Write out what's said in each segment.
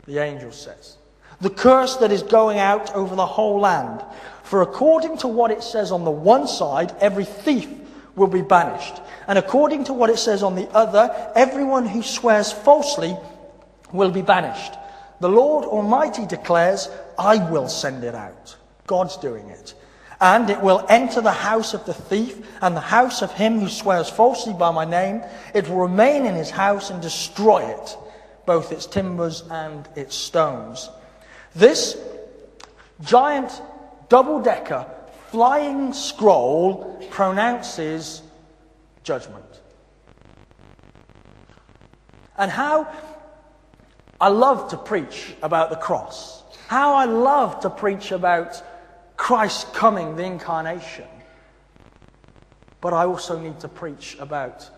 the angel says. The curse that is going out over the whole land. For according to what it says on the one side, every thief will be banished. And according to what it says on the other, everyone who swears falsely will be banished. The Lord Almighty declares, I will send it out. God's doing it. And it will enter the house of the thief and the house of him who swears falsely by my name. It will remain in his house and destroy it, both its timbers and its stones. This giant double-decker flying scroll pronounces judgment. And how I love to preach about the cross. How I love to preach about Christ coming, the incarnation. But I also need to preach about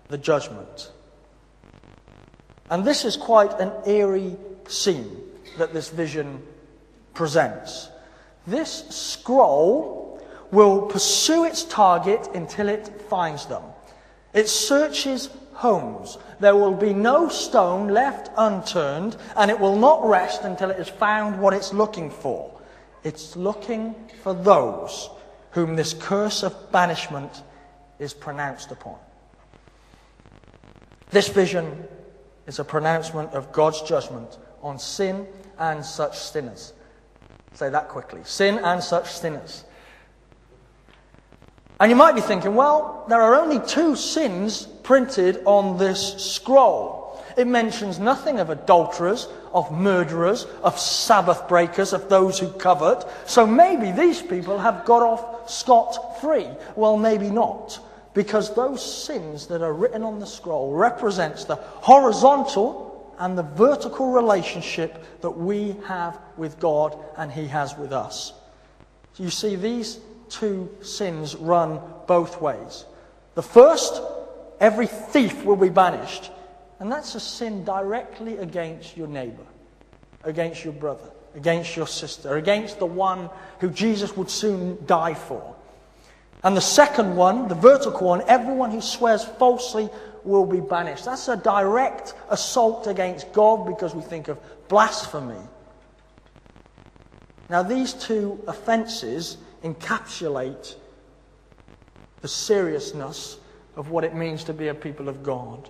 the judgment. And this is quite an eerie scene that this vision presents. This scroll will pursue its target until it finds them. It searches homes. There will be no stone left unturned, and it will not rest until it has found what it's looking for. It's looking for those whom this curse of banishment is pronounced upon. This vision is a pronouncement of God's judgment on sin and such sinners. Say that quickly. Sin and such sinners. And you might be thinking, well, there are only 2 sins printed on this scroll. It mentions nothing of adulterers, of murderers, of Sabbath breakers, of those who covet. So maybe these people have got off scot-free. Well, maybe not. Because those sins that are written on the scroll represents the horizontal and the vertical relationship that we have with God and He has with us. You see, these 2 sins run both ways. The first, every thief will be banished. And that's a sin directly against your neighbor, against your brother, against your sister, against the one who Jesus would soon die for. And the second one, the vertical one, everyone who swears falsely will be banished. That's a direct assault against God because we think of blasphemy. Now these 2 offences encapsulate the seriousness of what it means to be a people of God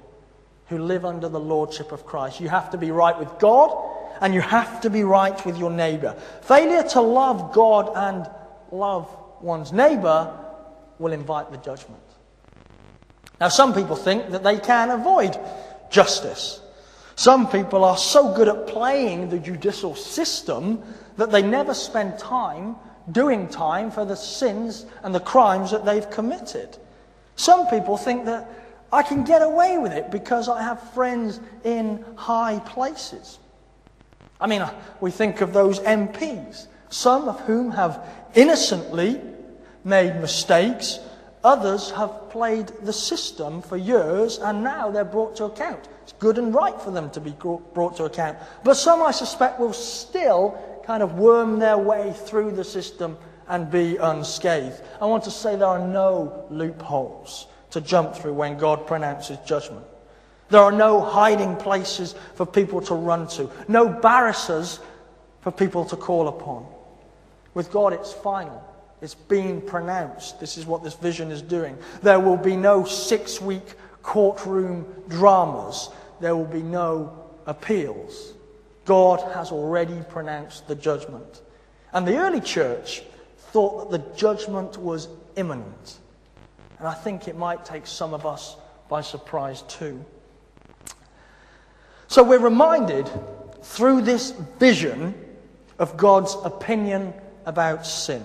who live under the lordship of Christ. You have to be right with God and you have to be right with your neighbour. Failure to love God and love one's neighbour will invite the judgment. Now some people think that they can avoid justice. Some people are so good at playing the judicial system that they never spend time doing time for the sins and the crimes that they've committed. Some people think that I can get away with it because I have friends in high places. I mean, we think of those MPs, some of whom have innocently made mistakes. Others have played the system for years and now they're brought to account. It's good and right for them to be brought to account. But some, I suspect, will still kind of worm their way through the system and be unscathed. I want to say there are no loopholes to jump through when God pronounces judgment. There are no hiding places for people to run to. No barristers for people to call upon. With God it's final. It's being pronounced. This is what this vision is doing. There will be no 6-week courtroom dramas. There will be no appeals. God has already pronounced the judgment. And the early church thought that the judgment was imminent. And I think it might take some of us by surprise too. So we're reminded through this vision of God's opinion about sin.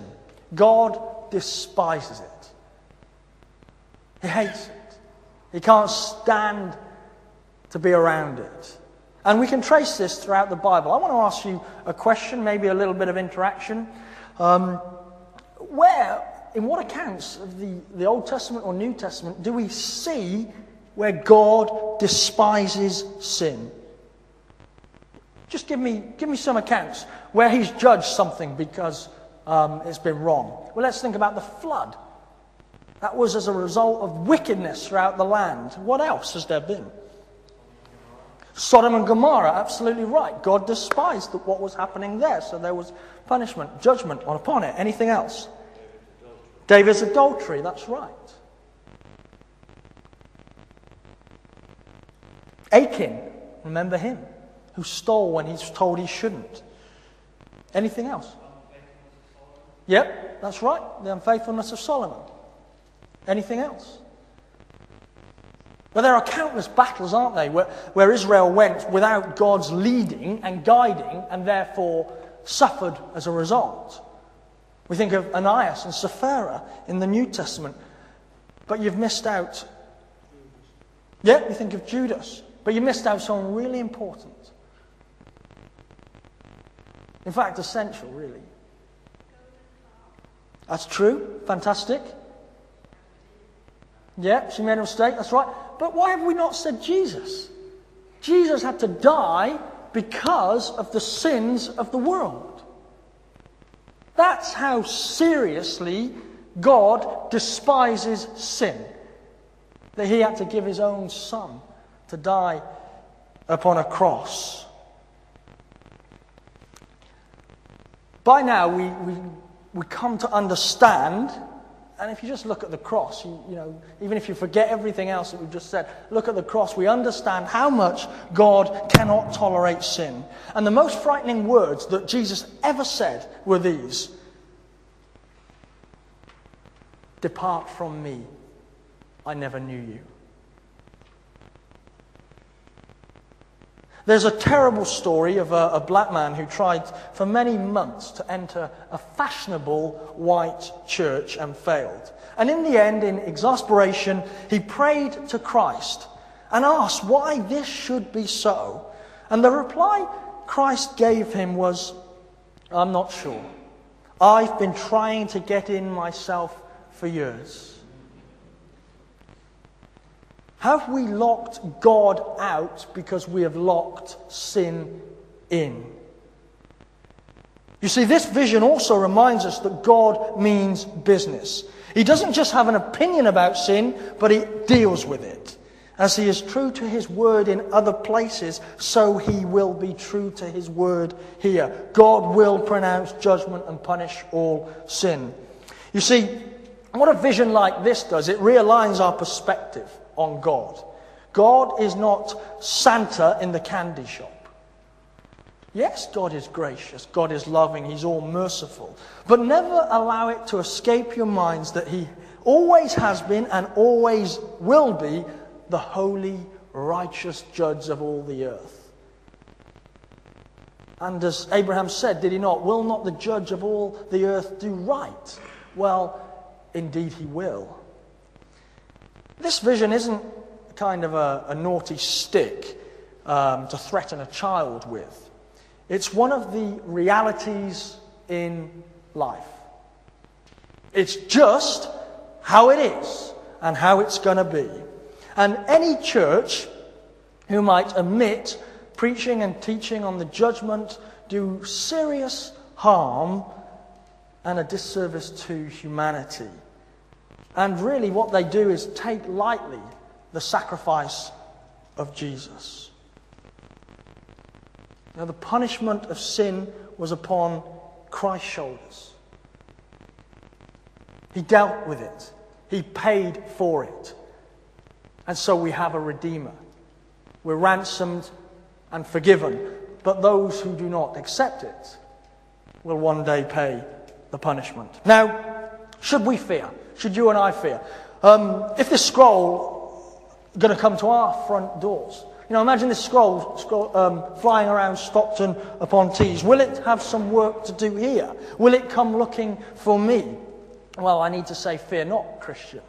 God despises it. He hates it. He can't stand to be around it. And we can trace this throughout the Bible. I want to ask you a question, maybe a little bit of interaction. In what accounts of the Old Testament or New Testament do we see where God despises sin? Just give me some accounts where He's judged something because it's been wrong. Well, let's think about the flood. That was as a result of wickedness throughout the land. What else has there been? Sodom and Gomorrah, absolutely right. God despised what was happening there, so there was punishment, judgment upon it. Anything else? David's adultery, that's right. Achan, remember him, who stole when he's told he shouldn't. Anything else? Yep, that's right. The unfaithfulness of Solomon. Anything else? Well, there are countless battles, aren't they, where Israel went without God's leading and guiding and therefore suffered as a result. We think of Ananias and Sapphira in the New Testament. But you've missed out. Yeah, you think of Judas. But you missed out someone really important. In fact, essential, really. That's true. Fantastic. Yeah, she made a mistake. That's right. But why have we not said Jesus? Jesus had to die because of the sins of the world. That's how seriously God despises sin. That he had to give his own son to die upon a cross. By now we come to understand, and if you just look at the cross, you know, even if you forget everything else that we've just said, look at the cross, we understand how much God cannot tolerate sin. And the most frightening words that Jesus ever said were these: "Depart from me, I never knew you." There's a terrible story of a black man who tried for many months to enter a fashionable white church and failed. And in the end, in exasperation, he prayed to Christ and asked why this should be so. And the reply Christ gave him was, "I'm not sure. I've been trying to get in myself for years." Have we locked God out because we have locked sin in? You see, this vision also reminds us that God means business. He doesn't just have an opinion about sin, but he deals with it. As he is true to his word in other places, so he will be true to his word here. God will pronounce judgment and punish all sin. You see, what a vision like this does, it realigns our perspective on God. God is not Santa in the candy shop. Yes, God is gracious, God is loving, he's all merciful. But never allow it to escape your minds that he always has been and always will be the holy, righteous judge of all the earth. And as Abraham said, did he not? Will not the judge of all the earth do right? Well, indeed he will. This vision isn't kind of a naughty stick to threaten a child with. It's one of the realities in life. It's just how it is and how it's going to be. And any church who might omit preaching and teaching on the judgment do serious harm and a disservice to humanity. And really what they do is take lightly the sacrifice of Jesus. Now, the punishment of sin was upon Christ's shoulders. He dealt with it. He paid for it. And so we have a Redeemer. We're ransomed and forgiven. But those who do not accept it will one day pay the punishment. Now, should we fear? Should you and I fear? If this scroll is going to come to our front doors, you know, imagine this scroll flying around Stockton upon Tees. Will it have some work to do here? Will it come looking for me? Well, I need to say, fear not, Christian.